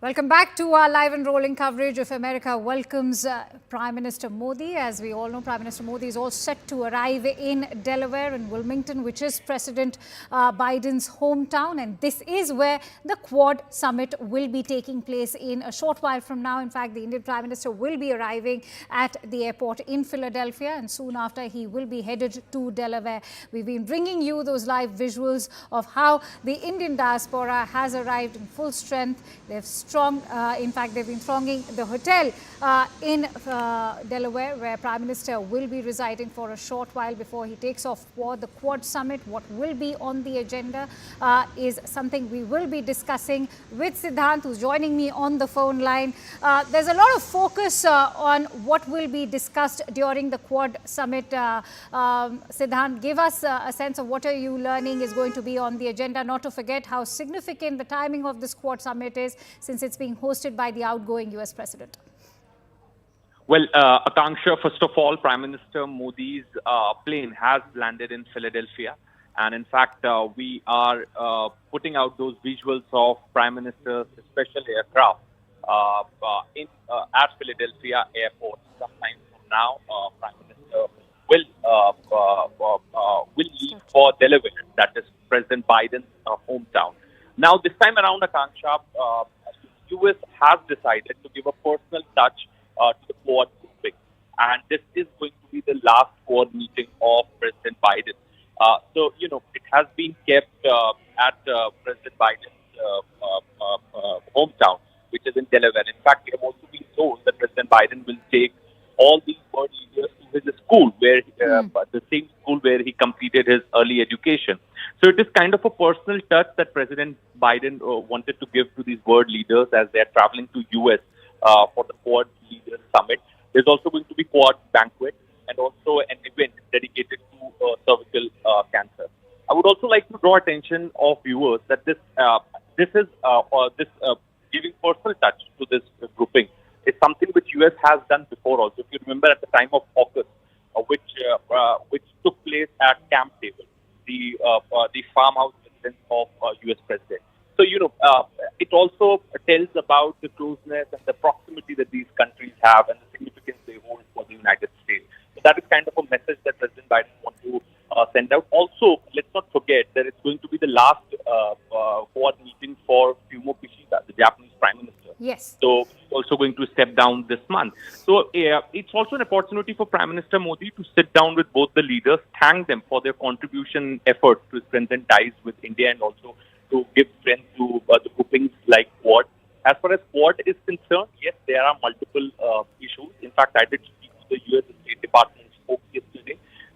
Welcome back to our live and rolling coverage of America welcomes Prime Minister Modi. As we all know, Prime Minister Modi is all set to arrive in Delaware in Wilmington, which is President Biden's hometown. And this is where the Quad Summit will be taking place in a short while from now. In fact, the Indian Prime Minister will be arriving at the airport in Philadelphia, and soon after he will be headed to Delaware. We've been bringing you those live visuals of how the Indian diaspora has arrived in full strength. They've in fact, they've been thronging the hotel in Delaware, where Prime Minister will be residing for a short while before he takes off for the Quad Summit. What will be on the agenda is something we will be discussing with Siddhant, who's joining me on the phone line. There's a lot of focus on what will be discussed during the Quad Summit. Siddhant, give us a sense of what are you learning is going to be on the agenda, not to forget how significant the timing of this Quad Summit is, since it's being hosted by the outgoing US President. Well, Akanksha, first of all, Prime Minister Modi's plane has landed in Philadelphia. And in fact, we are putting out those visuals of Prime Minister's special aircraft at Philadelphia Airport. Sometime from now, Prime Minister will leave for Delaware, that is President Biden's hometown. Now, this time around, Akanksha, US has decided to give a personal touch to the Quad grouping, and this is going to be the last Quad meeting of President Biden. So, it has been kept at President Biden's hometown, which is in Delaware. In fact, we have also been told that President Biden will take all these world leaders to his school, where the same school where he completed his early education. So it is kind of a personal touch that President Biden wanted to give to these world leaders as they are traveling to US for the Quad Leaders Summit. There's also going to be Quad Banquet and also an event dedicated to cervical cancer. I would also like to draw attention of viewers that this giving personal touch to this grouping is something which US has done before also. If you remember, at the time of AUKUS, which took place at Camp David, the farmhouse residence of US President. So, it also tells about the closeness and the proximity that these countries have and the significance they hold for the United States. So that is kind of a message that President Biden wants to send out. Also, let's not forget that it's going to be the last Quad meeting for Kishida, the Japanese Prime Minister. Yes. So he's also going to step down this month. So it's also an opportunity for Prime Minister Modi to sit down with both the leaders, thank them for their contribution efforts to strengthen ties with India, and also to give strength to the groupings like Quad. As far as Quad is concerned, yes, there are multiple issues. In fact, I did speak to the U.S. State Department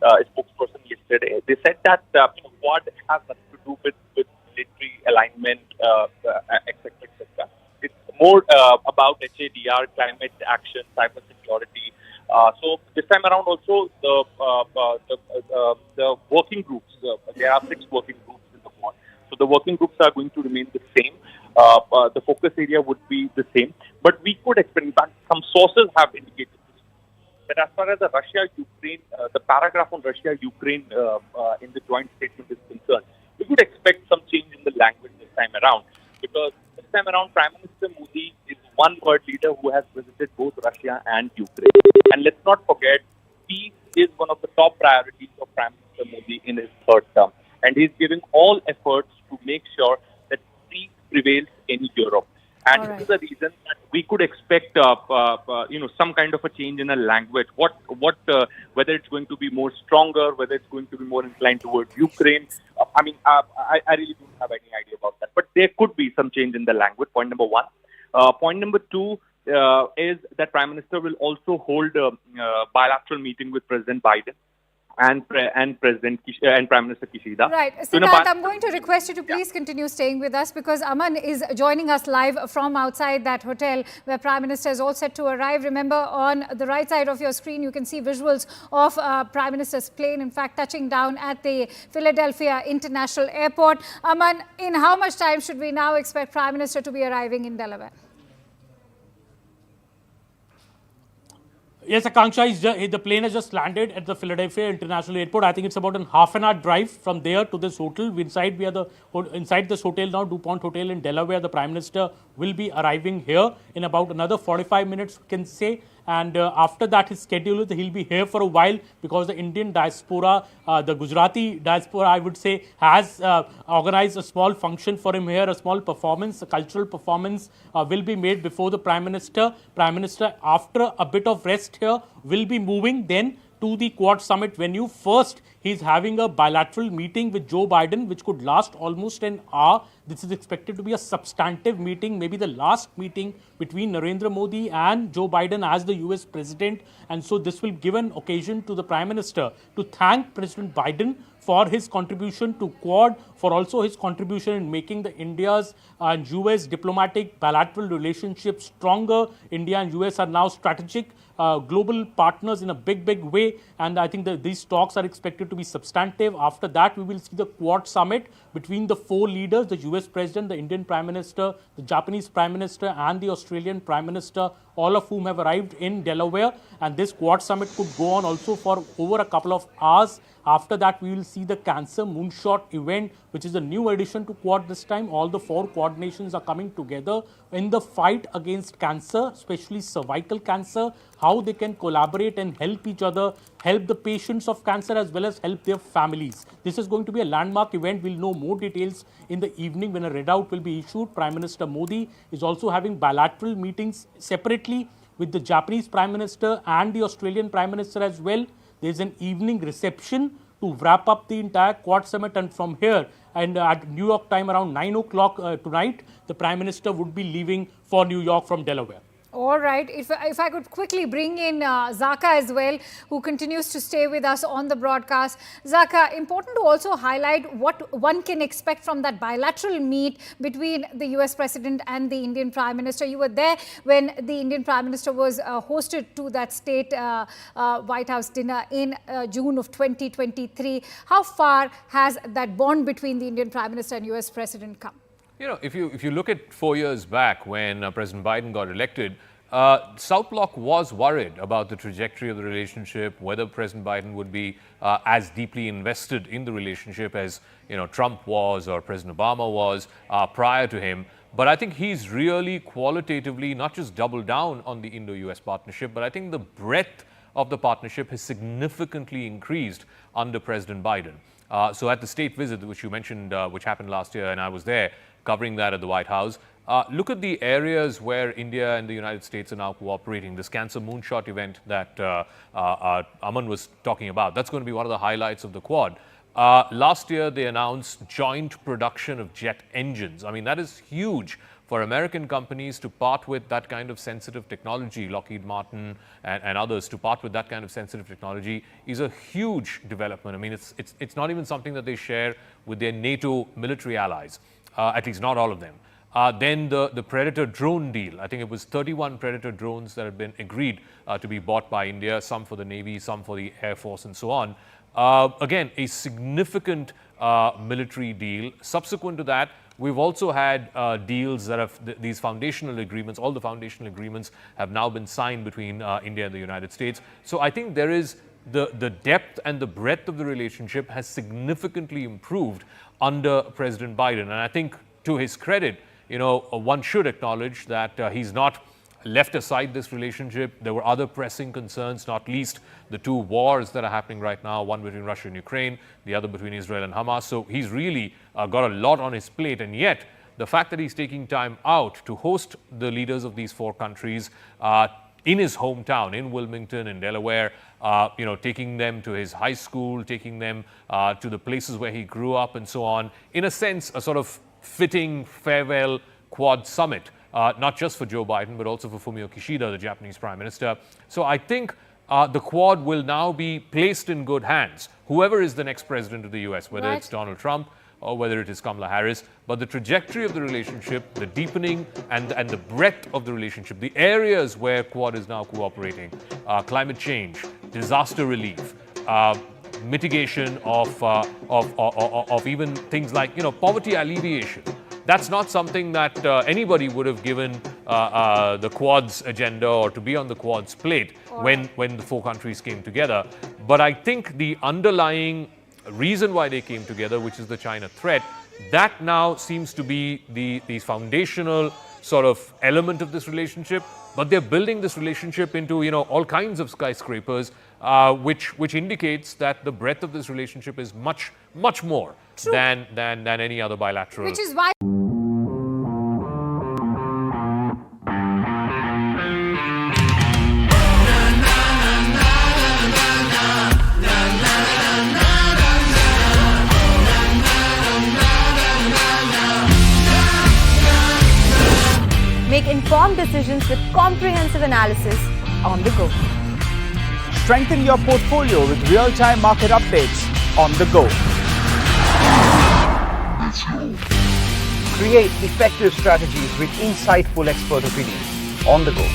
spokesperson yesterday. They said that Quad has nothing to do with military alignment, etc., etc. It's more about HADR, climate action, cybersecurity. So this time around, also the working groups. There are 6 working groups in the Quad. So the working groups are going to remain the same. The focus area would be the same, but we could expect. In fact, some sources have indicated that as far as the Russia-Ukraine, the paragraph on Russia-Ukraine in the joint statement is concerned, we could expect some change in the language this time around, because this time around Prime Minister Modi is one world leader who has visited both Russia and Ukraine. And let's not forget, peace is one of the top priorities of Prime Minister Modi in his third term. And he's giving all efforts to make sure that peace prevails in Europe. And this is the reason that we could expect, some kind of a change in the language. Whether it's going to be more stronger, whether it's going to be more inclined towards Ukraine. I really don't have any idea about that. But there could be some change in the language. Point number one. Point number two is that Prime Minister will also hold a bilateral meeting with President Biden and Prime Minister Kishida. Right. Siddhant, I'm going to request you to please continue staying with us, because Aman is joining us live from outside that hotel where Prime Minister is all set to arrive. Remember, on the right side of your screen, you can see visuals of Prime Minister's plane, in fact, touching down at the Philadelphia International Airport. Aman, in how much time should we now expect Prime Minister to be arriving in Delaware? Yes, Akanksha, the plane has just landed at the Philadelphia International Airport. I think it's about a half an hour drive from there to this hotel. We are inside this hotel now, DuPont Hotel in Delaware. The Prime Minister will be arriving here in about another 45 minutes, we can say. And after that, his schedule is he'll be here for a while because the Indian diaspora, the Gujarati diaspora, I would say, has organized a small function for him here, a small performance, a cultural performance will be made before the Prime Minister. Prime Minister, after a bit of rest here, will be moving then to the Quad Summit venue. First, he's having a bilateral meeting with Joe Biden, which could last almost an hour. This is expected to be a substantive meeting, maybe the last meeting between Narendra Modi and Joe Biden as the US President. And so this will give an occasion to the Prime Minister to thank President Biden for his contribution to Quad, for also his contribution in making the India's and US diplomatic bilateral relationship stronger. India and US are now strategic global partners in a big way, and I think that these talks are expected to be substantive. After that, we will see the Quad Summit between the four leaders, the US President, the Indian Prime Minister, the Japanese Prime Minister and the Australian Prime Minister, all of whom have arrived in Delaware. And this Quad Summit could go on also for over a couple of hours. After that, we will see the Cancer Moonshot event, which is a new addition to Quad this time. All the four Quad nations are coming together in the fight against cancer, especially cervical cancer, how they can collaborate and help each other, help the patients of cancer as well as help their families. This is going to be a landmark event. We'll know more details in the evening when a readout will be issued. Prime Minister Modi is also having bilateral meetings separately with the Japanese Prime Minister and the Australian Prime Minister as well. There's an evening reception to wrap up the entire Quad Summit, and from here and at New York time around 9 o'clock tonight, the Prime Minister would be leaving for New York from Delaware. All right. If I could quickly bring in Zaka as well, who continues to stay with us on the broadcast. Zaka, important to also highlight what one can expect from that bilateral meet between the US President and the Indian Prime Minister. You were there when the Indian Prime Minister was hosted to that state White House dinner in June of 2023. How far has that bond between the Indian Prime Minister and US President come? You know, if you look at 4 years back when President Biden got elected, South Bloc was worried about the trajectory of the relationship, whether President Biden would be as deeply invested in the relationship as Trump was or President Obama was prior to him. But I think he's really qualitatively not just doubled down on the Indo-US partnership, but I think the breadth of the partnership has significantly increased under President Biden. So at the state visit, which you mentioned, which happened last year, and I was there covering that at the White House, look at the areas where India and the United States are now cooperating. This Cancer Moonshot event that Aman was talking about, that's going to be one of the highlights of the Quad. Last year, they announced joint production of jet engines. I mean, that is huge for American companies to part with that kind of sensitive technology. Lockheed Martin and others to part with that kind of sensitive technology is a huge development. I mean, it's not even something that they share with their NATO military allies, at least not all of them. Then the Predator drone deal. I think it was 31 Predator drones that had been agreed to be bought by India, some for the Navy, some for the Air Force and so on. Again, a significant military deal. Subsequent to that, we've also had deals that have these foundational agreements. All the foundational agreements have now been signed between India and the United States. So I think there is the depth and the breadth of the relationship has significantly improved under President Biden. And I think to his credit, one should acknowledge that he's not left aside this relationship. There were other pressing concerns, not least the two wars that are happening right now, one between Russia and Ukraine, the other between Israel and Hamas. So he's really got a lot on his plate. And yet, the fact that he's taking time out to host the leaders of these four countries in his hometown, in Wilmington, in Delaware, taking them to his high school, taking them to the places where he grew up and so on, in a sense, a sort of fitting farewell Quad Summit. Not just for Joe Biden, but also for Fumio Kishida, the Japanese Prime Minister. So I think the Quad will now be placed in good hands, whoever is the next president of the US, whether it's Donald Trump or whether it is Kamala Harris. But the trajectory of the relationship, the deepening and the breadth of the relationship, the areas where Quad is now cooperating, climate change, disaster relief, mitigation of even things like poverty alleviation. That's not something that anybody would have given the Quad's agenda or to be on the Quad's plate when the four countries came together. But I think the underlying reason why they came together, which is the China threat, that now seems to be the foundational sort of element of this relationship. But they're building this relationship into, you know, all kinds of skyscrapers, which indicates that the breadth of this relationship is much more than any other bilateral. Which is why Make informed decisions with comprehensive analysis on the go. Strengthen your portfolio with real-time market updates on the go. Create effective strategies with insightful expert opinions on the go.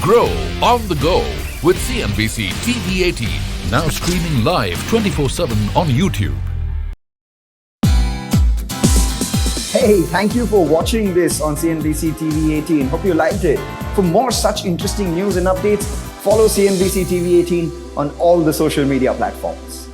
Grow on the go with CNBC TV 18, now streaming live 24/7 on YouTube. Hey, thank you for watching this on CNBC TV 18. Hope you liked it. For more such interesting news and updates, follow CNBC TV 18 on all the social media platforms.